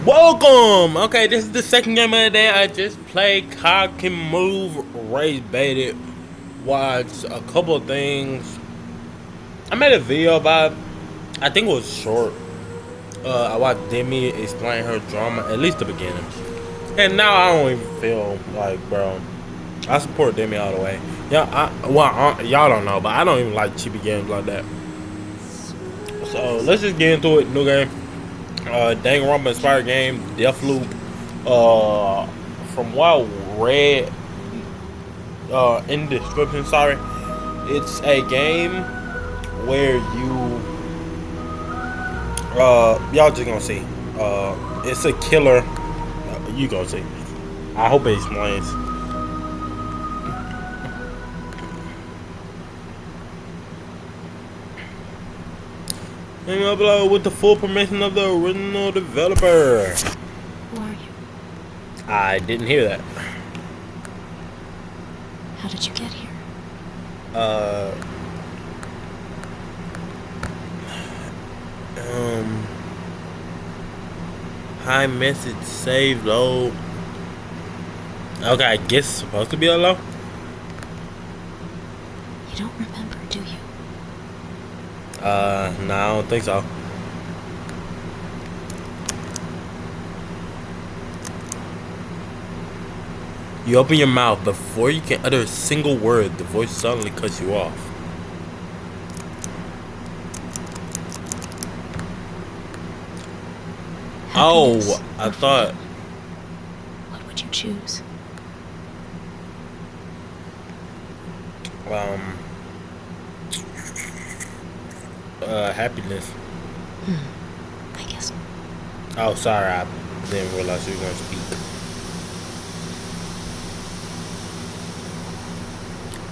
Welcome! Okay, this is the second game of the day. I just played Cock Can Move, race baited, watched a couple of things. I made a video about it. I think it was short. I watched Demi explain her drama, at least the beginning. And now I don't even feel like, bro, I support Demi all the way. Y'all don't know, but I don't even like cheapy games like that. So let's just get into it. New game. Danganronpa inspired game, Deathloop. From what I read in the description, sorry, it's a game where you y'all just gonna see. It's a killer. You gonna see. I hope it explains. And upload with the full permission of the original developer. Who are you? I didn't hear that. How did you get here? High message save load. Okay, I guess it's supposed to be a low. You don't remember, do you? No, I don't think so. You open your mouth before you can utter a single word, the voice suddenly cuts you off. Happiness I or thought. fun? What would you choose? Happiness. I guess. Oh, sorry, I didn't realize you were going to speak.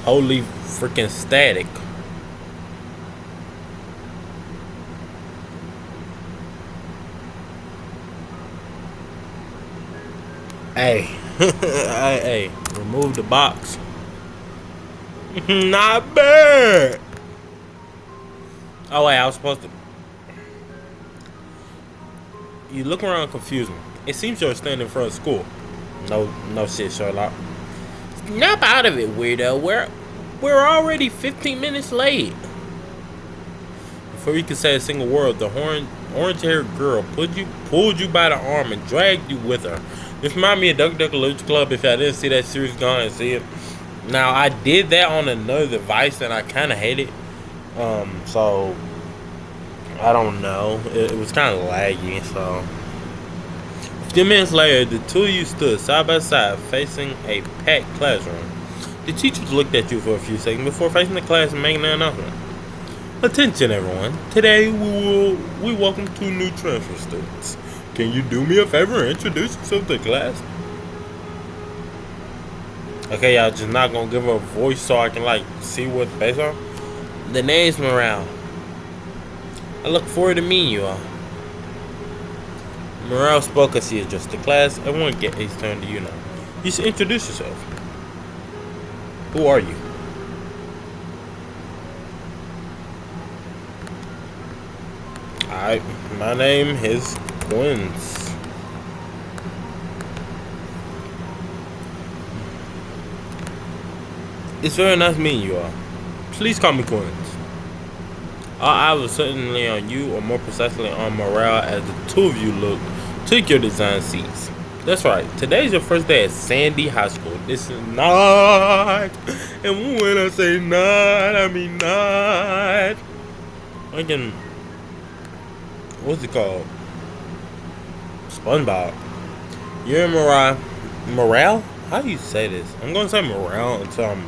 Holy freaking static. Hey. Hey, remove the box. Not bad. Oh wait, I was supposed to. You look around confused me. It seems you're standing in front of school. No shit, Sherlock. Snap out of it, weirdo. We're already 15 minutes late. Before you could say a single word, the orange-haired girl pulled you by the arm and dragged you with her. This reminds me of Duck Duck Lucha Club. If I didn't see that series, go and see it. Now I did that on another device and I kind of hate it. So I don't know. It was kind of laggy. So a few minutes later, the two of you stood side by side, facing a packed classroom. The teachers looked at you for a few seconds before facing the class and making an announcement. Attention, everyone! Today we welcome two new transfer students. Can you do me a favor and introduce yourself to the class? Okay, y'all just not gonna give her a voice so I can like see what it's based on. The name's Morale. I look forward to meeting you all. Morale spoke as he addressed the class. Everyone get his turn to you now. You should introduce yourself. Who are you? Alright, my name is Quince. It's very nice meeting you all. Please call me Quince. Our eyes were certainly on you, or more precisely on Morale, as the two of you took your design seats. That's right, today's your first day at Sandy High School. This is not, and when I say not, I mean not. What's it called? SpongeBob. You're Morale? How do you say this? I'm gonna say Morale until I'm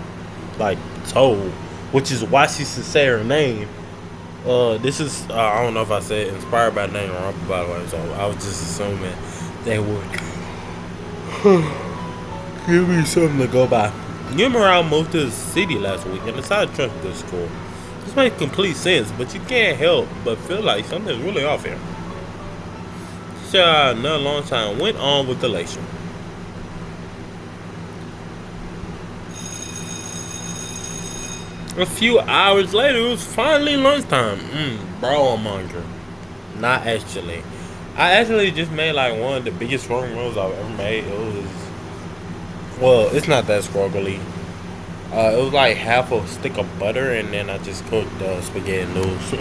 like told, which is why she should say her name. This is I don't know if I said inspired by Danganronpa, by the way, so I was just assuming they would give me something to go by. You and Morale moved to the city last week and decided to transfer to school. This makes complete sense, but you can't help but feel like something's really off here. So another long time went on with the lecture. A few hours later, it was finally lunchtime. Bro, I'm hungry. Not actually. I actually just made like one of the biggest scrolling rolls I've ever made. It was, well, it's not that scroggly. It was like half a stick of butter, and then I just cooked spaghetti noodles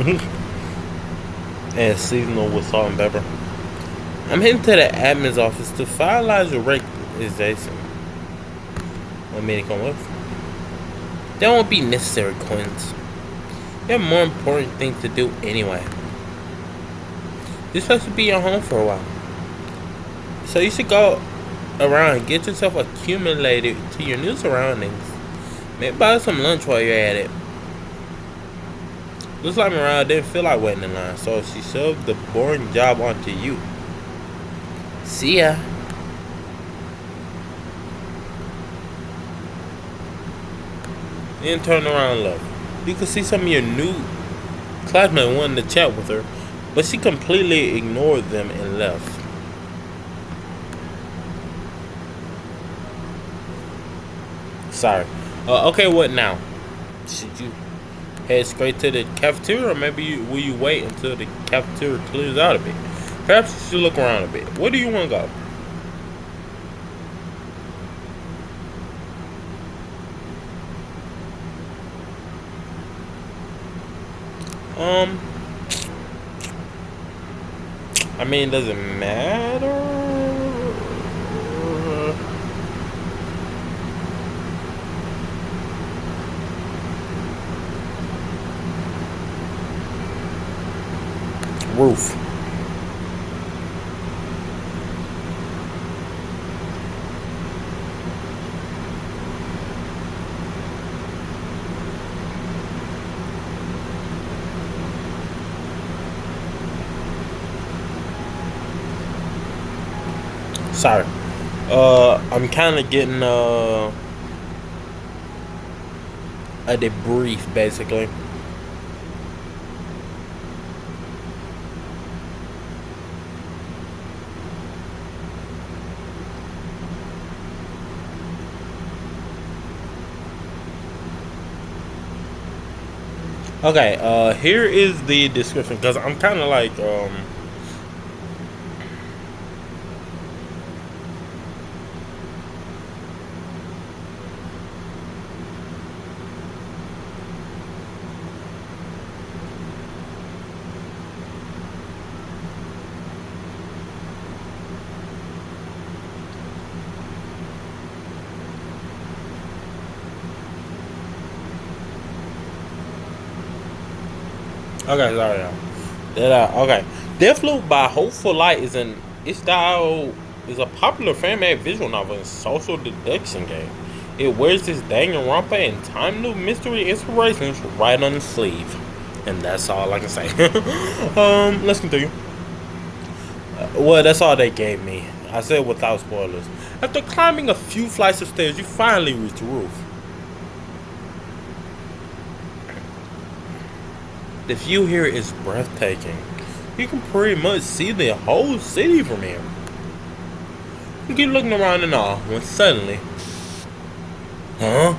and seasonal with salt and pepper. I'm heading to the admin's office to finalize your rate. Is Jason? Want me to come with? That won't be necessary, Quinns. You have more important things to do anyway. This has to be your home for a while. So you should go around and get yourself accumulated to your new surroundings. Maybe buy some lunch while you're at it. Looks like Mariah didn't feel like waiting in line, so she shoved the boring job onto you. See ya. Then turn around and look. You can see some of your new classmates wanting to chat with her, but she completely ignored them and left. Sorry. Okay, what now? Should you head straight to the cafeteria, or maybe will you wait until the cafeteria clears out a bit? Perhaps you should look around a bit. Where do you want to go? I mean, does it matter? Roof. Sorry. I'm kind of getting a debrief, basically. Okay, here is the description, because I'm kind of like, okay, sorry, y'all. Okay. Deathloop by Hopeful Light is an its style is a popular fan-made visual novel and social deduction game. It wears this Danganronpa and time loop mystery inspirations right on the sleeve. And that's all I can say. Let's continue. Well, that's all they gave me. I said without spoilers. After climbing a few flights of stairs, you finally reach the roof. The view here is breathtaking. You can pretty much see the whole city from here. You keep looking around in awe when suddenly... Huh?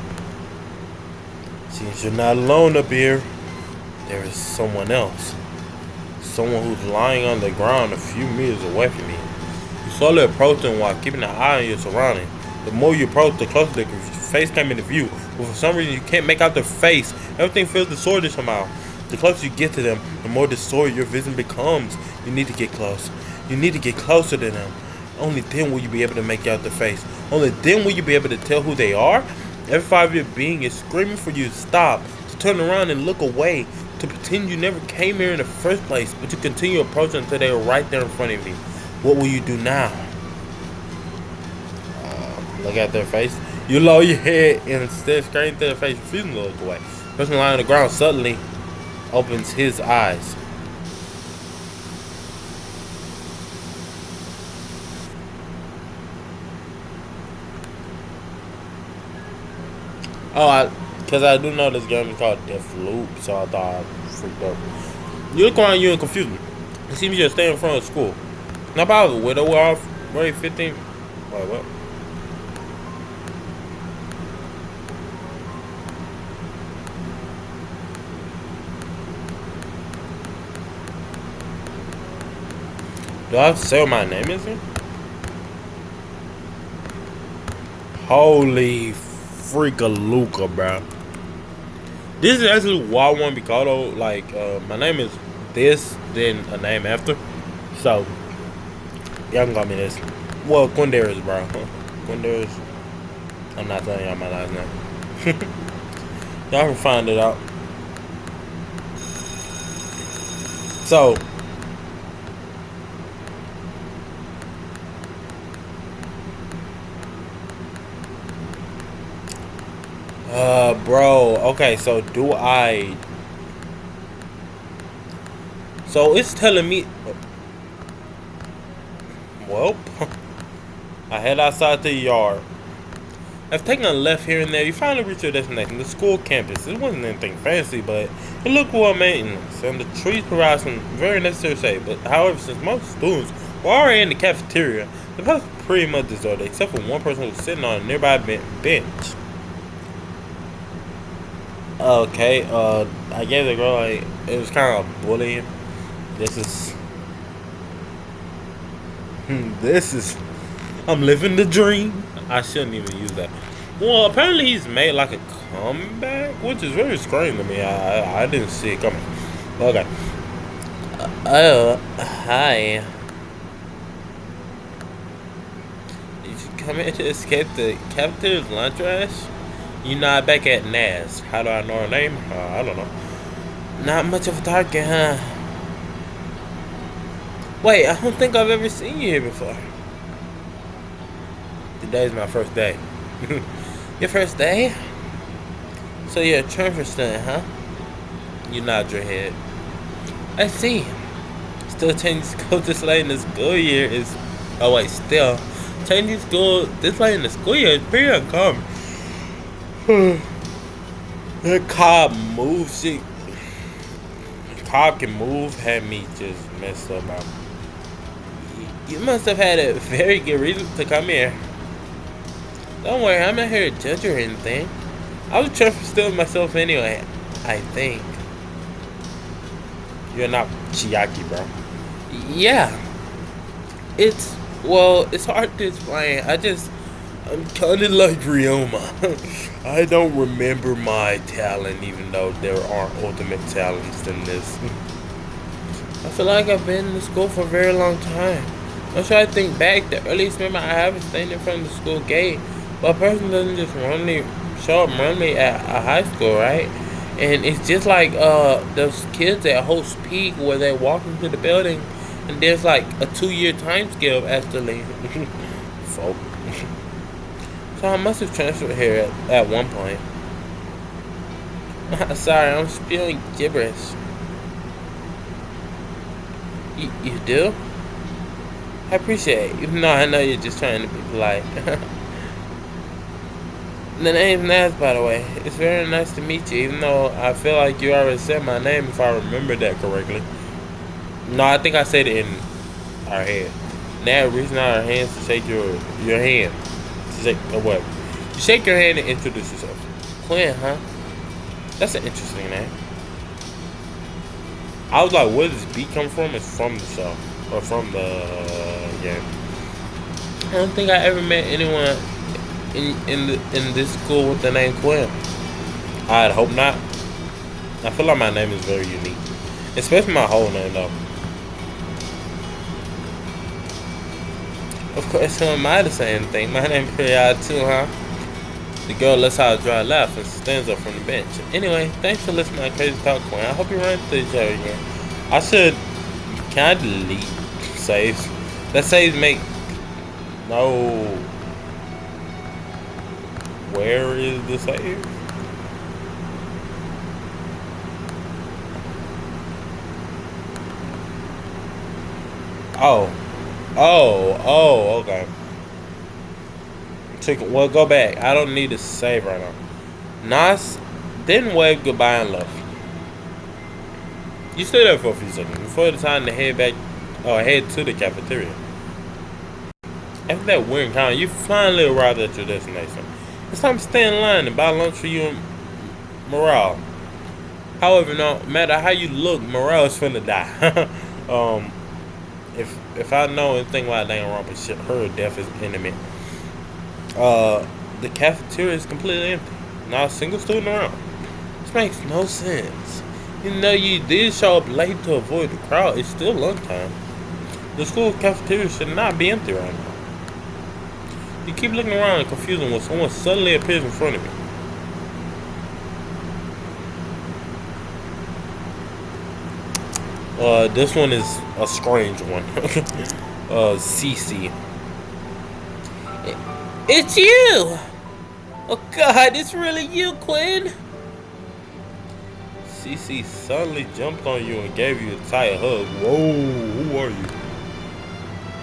Seems you're not alone up here. There is someone else. Someone who's lying on the ground a few meters away from you. You slowly approach them while keeping an eye on your surroundings. The more you approach, the closer the face came into view. But for some reason, you can't make out their face. Everything feels distorted somehow. The closer you get to them, the more distorted your vision becomes. You need to get close. You need to get closer to them. Only then will you be able to make out their face. Only then will you be able to tell who they are. Every part of your being is screaming for you to stop, to turn around and look away, to pretend you never came here in the first place, but you continue approaching until they are right there in front of you. What will you do now? Look at their face. You lower your head and instead straight into their face, refusing to look away. The person lying on the ground suddenly opens his eyes. Oh, because I do know this game is called Deathloop, so I thought I freaked out. You look around you in confusion. It seems you're staying in front of school. Now, by the way, we're off grade 15. Wait, what? Do I have to say what my name is here? Holy freakaluka, bro. This is actually what I want to be called, though. Like, my name is this, then a name after. So, y'all can call me this. Well, Quindarius, bro. Quindarius. I'm not telling y'all my last name. Y'all can find it out. So, bro. Okay, so do I? So it's telling me. Well, I head outside the yard. After taking a left here and there, you finally reach your destination, the school campus. It wasn't anything fancy, but it looked well maintained, and the trees provide some very necessary shade. But however, since most students were already in the cafeteria, the place was pretty much deserted, except for one person who was sitting on a nearby bench. Okay, I gave the girl like it was kind of bullying. This is this is I'm living the dream. I shouldn't even use that. Well, apparently he's made like a comeback, which is very strange to me. I didn't see it coming. Okay. Hi. Did you come in to escape the captive's lunch rush? You not back at Nas. How do I know her name? I don't know. Not much of a target, huh? Wait, I don't think I've ever seen you here before. Today's my first day. Your first day? So you're a transfer student, huh? You nod your head. I see. Still changing school this late in the school year is... Oh wait, still. Changing school this late in the school year is pretty uncommon. The cob moves shit. Cob can move had me just messed up. You must have had a very good reason to come here. Don't worry, I'm not here to judge or anything. I was trying to steal myself anyway, I think. You're not Chiaki, bro. Yeah. It's hard to explain. I'm kind of like Ryoma. I don't remember my talent, even though there are ultimate talents than this. I feel like I've been in school for a very long time. I'm trying to think back. The earliest memory I have is standing in front of the school gate. But a person doesn't just show up randomly at a high school, right? And it's just like those kids at Host Peak where they walk into the building and there's like a 2-year time scale actually. Folk. So I must have transferred here at one point. Sorry, I'm spewing gibberish. You do? I appreciate it, even though I know you're just trying to be polite. The name's Naz, by the way. It's very nice to meet you, even though I feel like you already said my name if I remember that correctly. No, I think I said it in our head. Now, reaching out our hands to shake your hand. To shake, or what? You shake your hand and introduce yourself. Quinn, huh? That's an interesting name. I was like, where does this beat come from? It's from the show. Or from the game. I don't think I ever met anyone in this school with the name Quinn. I'd hope not. I feel like my name is very unique. Especially my whole name though. Of course, who am I to say anything? My name's Period too, huh? The girl lets out a dry laugh and stands up from the bench. Anyway, thanks for listening to my crazy talk, Quinn. I hope you run into each other again. I should... Can I delete saves? That saves make... No... Where is the save? Oh, okay. Well, go back. I don't need to save right now. Nas then waved goodbye and left. You stay there for a few seconds before the time to head back, or head to the cafeteria. After that weird encounter, you finally arrived at your destination. It's time to stay in line and buy lunch for you and Morale. However, no matter how you look, Morale is finna die. If I know anything about Danganronpa, shit, her death is imminent. The cafeteria is completely empty. Not a single student around. This makes no sense. Even though you did show up late to avoid the crowd, it's still lunchtime. The school cafeteria should not be empty right now. You keep looking around and confusing when someone suddenly appears in front of you. This one is a strange one. CC. It's you! Oh god, it's really you, Quinn! CC suddenly jumped on you and gave you a tight hug. Whoa, who are you?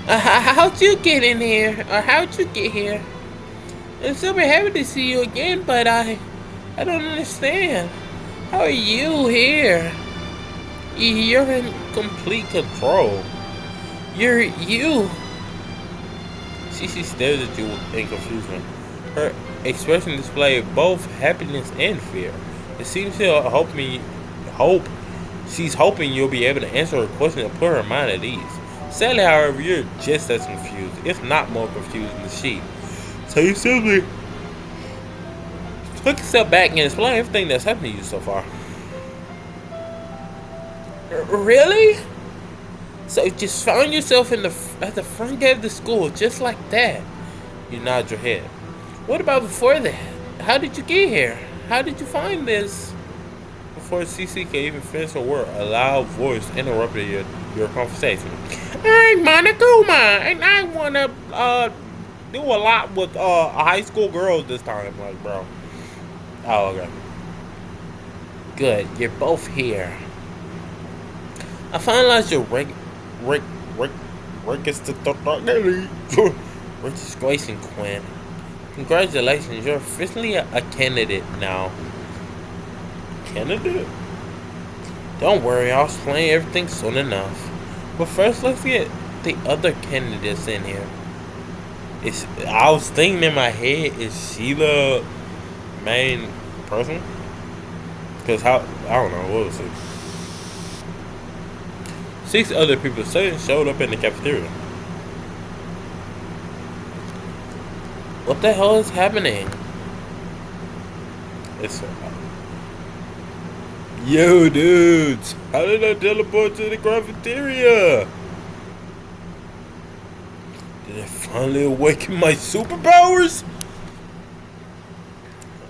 How'd you get in here? Or how'd you get here? I'm super happy to see you again, but I don't understand. How are you here? You're in complete control. You're you. CC stares at you in confusion. Her expression displayed both happiness and fear. It seems she's hoping you'll be able to answer her question and put her mind at ease. Sadly, however, you're just as confused, if not more confused than she. So you simply take a step back and explain everything that's happened to you so far. Really? So you just found yourself at the front gate of the school just like that? You nod your head. What about before that? How did you get here? How did you find this? Before CC can even finish her word, a loud voice interrupted your conversation. Hey, Monokuma, and I wanna do a lot with high school girls this time, like, bro. Oh, okay. Good, you're both here. I finalized your registration, Quinn. Congratulations, you're officially a candidate now. Candidate? Don't worry, I'll explain everything soon enough. But first, let's get the other candidates in here. I was thinking in my head, is she the main person? Because I don't know, what was it? 6 other people suddenly showed up in the cafeteria. What the hell is happening? It's yo, dudes! How did I teleport to the cafeteria? Did I finally awaken my superpowers?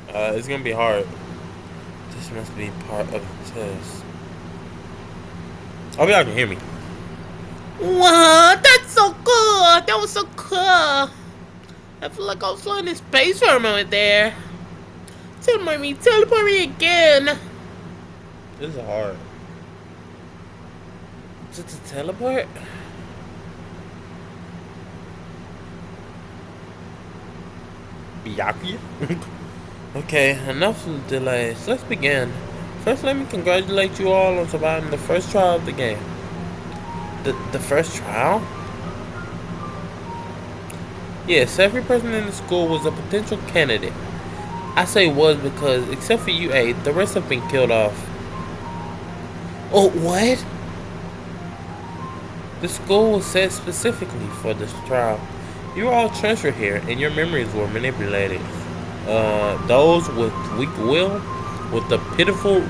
It's gonna be hard. This must be part of the test. I hope y'all can hear me. Wow, that's so cool! That was so cool! I feel like I was flying in space for a moment there. Teleport me again! This is hard. Just a teleport? Byakuya? Okay, enough of the delays. Let's begin. First, let me congratulate you all on surviving the first trial of the game. The first trial? Yes, every person in the school was a potential candidate. I say was because, except for you 8, the rest have been killed off. Oh, what? The school was set specifically for this trial. You were all transferred here, and your memories were manipulated. Those with weak will, with the pitiful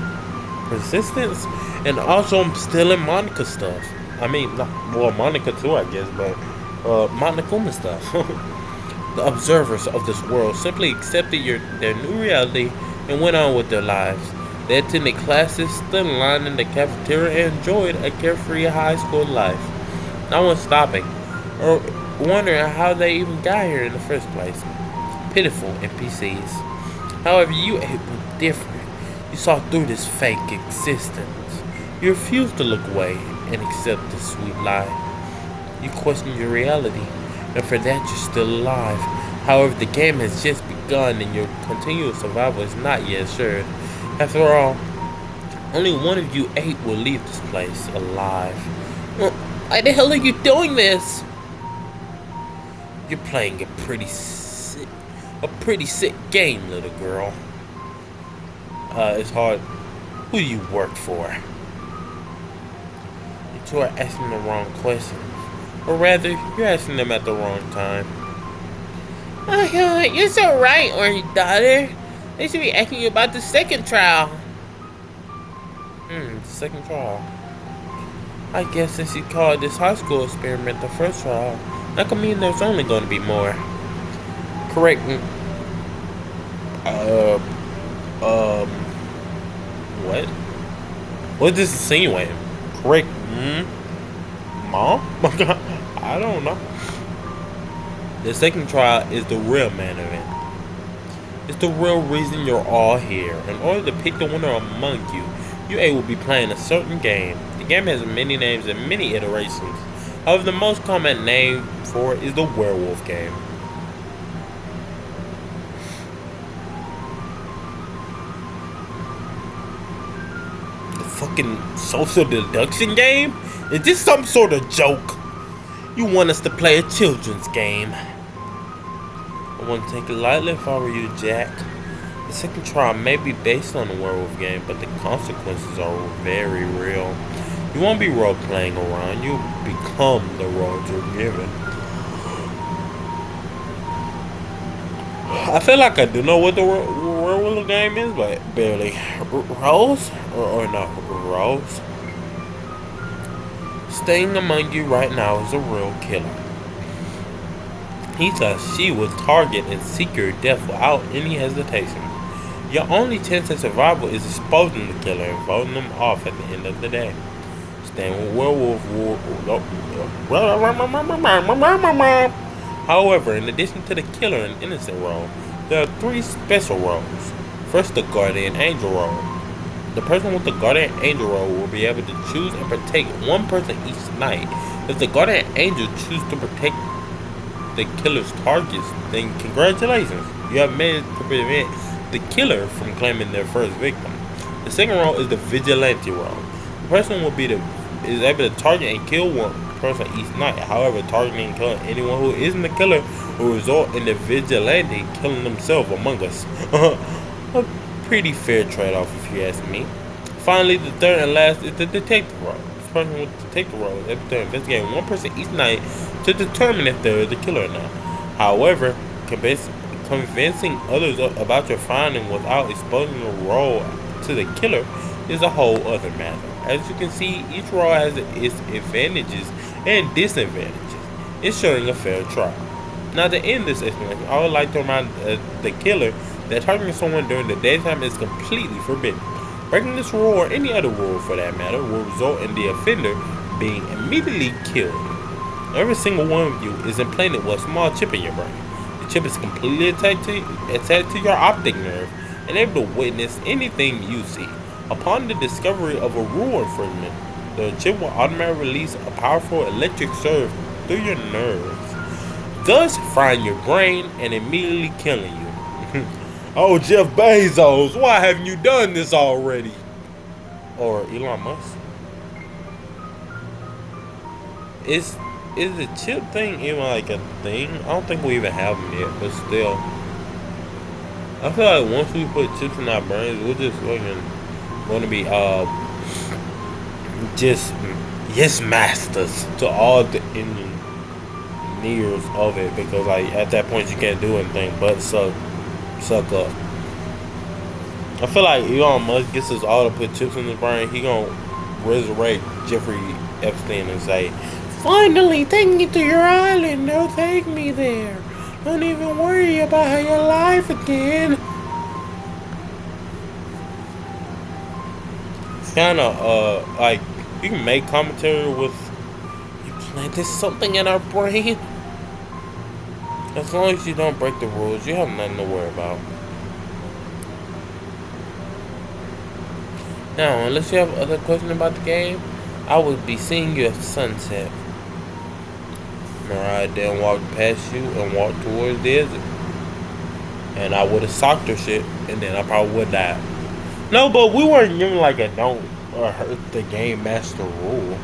persistence, and also I'm stealing Monica stuff. I mean, well, Monica too, I guess, but Monokuma stuff. The observers of this world simply accepted their new reality and went on with their lives. They attended classes, stood in line in the cafeteria, and enjoyed a carefree high school life. No one stopping or wondering how they even got here in the first place. Pitiful NPCs. However, you 8 were different. You saw through this fake existence. You refused to look away and accept this sweet lie. You questioned your reality, and for that you're still alive. However, the game has just begun and your continual survival is not yet assured. After all, only one of you 8 will leave this place alive. Well, why the hell are you doing this? You're playing a pretty sick game, little girl. It's hard. Who do you work for? You two are asking the wrong questions. Or rather, you're asking them at the wrong time. Oh, you're so right, orange daughter. They should be asking you about the second trial. Second trial. I guess since you called this high school experiment the first trial, that could mean there's only going to be more. Correct. Uh, what? What is this insinuating? Correct. Mom? I don't know. The second trial is the real man event. It's the real reason you're all here. In order to pick the winner among you, you will be playing a certain game. The game has many names and many iterations. However, the most common name for it is the werewolf game. The fucking social deduction game? Is this some sort of joke? You want us to play a children's game? I wouldn't take it lightly if I were you, Jack. The second trial may be based on the werewolf game, but the consequences are very real. You won't be role-playing around, you'll become the roles you're given. I feel like I do know what the werewolf game is, but barely. Rose? Or no, Rose? Staying among you right now is a real killer. He says she will target and seek your death without any hesitation. Your only chance at survival is exposing the killer and voting them off at the end of the day. Staying with werewolf. However, in addition to the killer and innocent role, there are 3 special roles. First, the guardian angel role. The person with the guardian angel role will be able to choose and protect one person each night. If the guardian angel chooses to protect the killer's targets, then congratulations, you have managed to prevent the killer from claiming their first victim. The second role is the vigilante role. The person is able to target and kill one person each night. However, targeting and killing anyone who isn't the killer will result in the vigilante killing themselves among us. A pretty fair trade-off if you ask me. Finally, the third and last is the detective role. This person will take the role able to investigate one person each night to determine if they're the killer or not. However, convincing others about your finding without exposing the role to the killer is a whole other matter. As you can see, each role has its advantages and disadvantages, ensuring a fair trial. Now, to end this explanation, I would like to remind the killer that targeting someone during the daytime is completely forbidden. Breaking this rule, or any other rule for that matter, will result in the offender being immediately killed. Every single one of you is implanted with a small chip in your brain. The chip is completely attached to your optic nerve and able to witness anything you see. Upon the discovery of a rule infringement, the chip will automatically release a powerful electric surge through your nerves, thus frying your brain and immediately killing you. Oh, Jeff Bezos, why haven't you done this already? Or Elon Musk. Is the chip thing even like a thing? I don't think we even have them yet, but still. I feel like once we put chips in our brains, we're just fucking going to be just yes masters to all the engineers of it, because like at that point you can't do anything but suck up. I feel like Elon Musk gets us all to put chips in his brain. He gonna resurrect Jeffrey Epstein and say, "Finally, take me to your island. They'll take me there. Don't even worry about how you're alive again." It's kind of like you can make commentary with you planted something in our brain. As long as you don't break the rules, you have nothing to worry about. Now, unless you have other questions about the game, I will be seeing you at sunset. Alright, then walk past you and walk towards the exit. And I would have socked her shit, and then I probably would die. No, but we weren't given like a don't hurt the game master rule.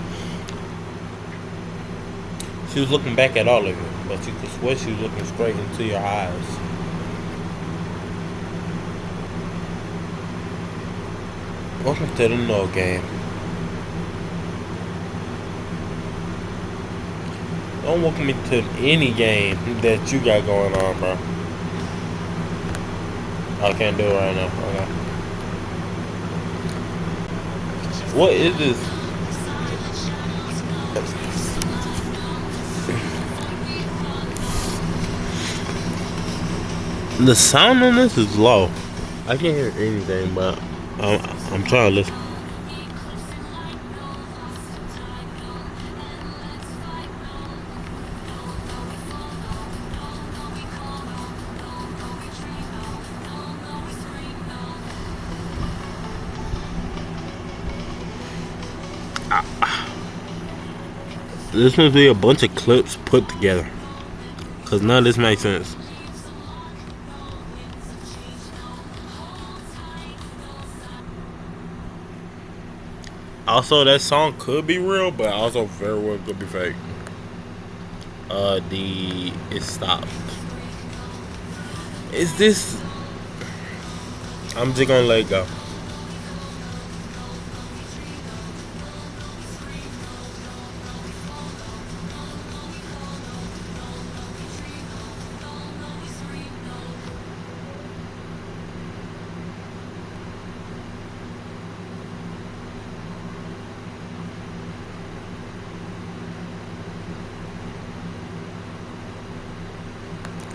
She was looking back at all of you, but you could swear she was looking straight into your eyes. Welcome to the no game. Don't welcome me to any game that you got going on, bro. I can't do it right now. Okay. What is this? The sound on this is low. I can't hear anything, but I'm trying to listen. This must be a bunch of clips put together, cause none of this makes sense. Also, that song could be real, but also very well could be fake. It stopped. Is this? I'm just gonna let it go.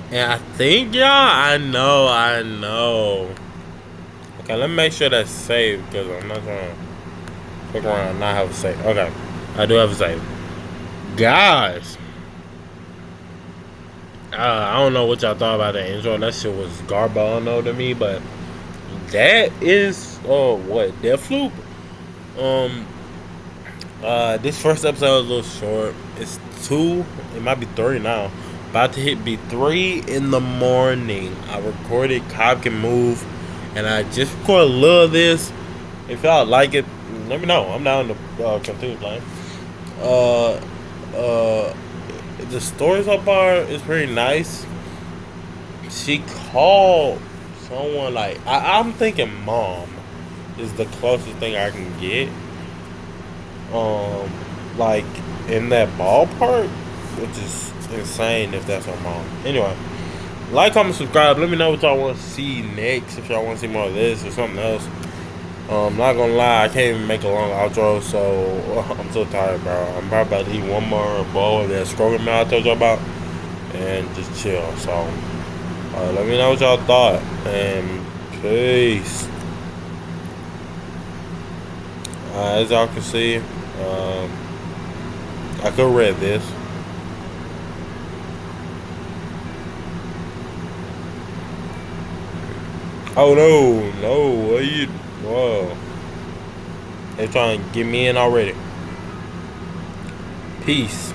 And I think I know. Okay, let me make sure that's saved because I'm not trying to fuck around and not have a save. Okay, I do have a save. Guys, I don't know what y'all thought about that intro. That shit was garbo to me, but that is what Deathloop. Um, this first episode is a little short. It's 2. It might be 3 now. About to hit be 3 in the morning. I recorded Cobb Can Move, and I just recorded a little of this. If y'all like it, let me know. I'm down to continue playing. Uh, uh, the story so far is pretty nice. She called someone like I'm thinking mom is the closest thing I can get. Like in that ballpark, which is insane if that's her mom. Anyway, like, comment, subscribe. Let me know what y'all want to see next. If y'all want to see more of this or something else. Not gonna lie, I can't even make a long outro, so I'm so tired, bro. I'm probably about to eat one more bowl of that scrotum meal I told y'all about, and just chill. So, let me know what y'all thought, and peace. As y'all can see, I could read this. Oh no, what you? Whoa, they trying to get me in already. Peace.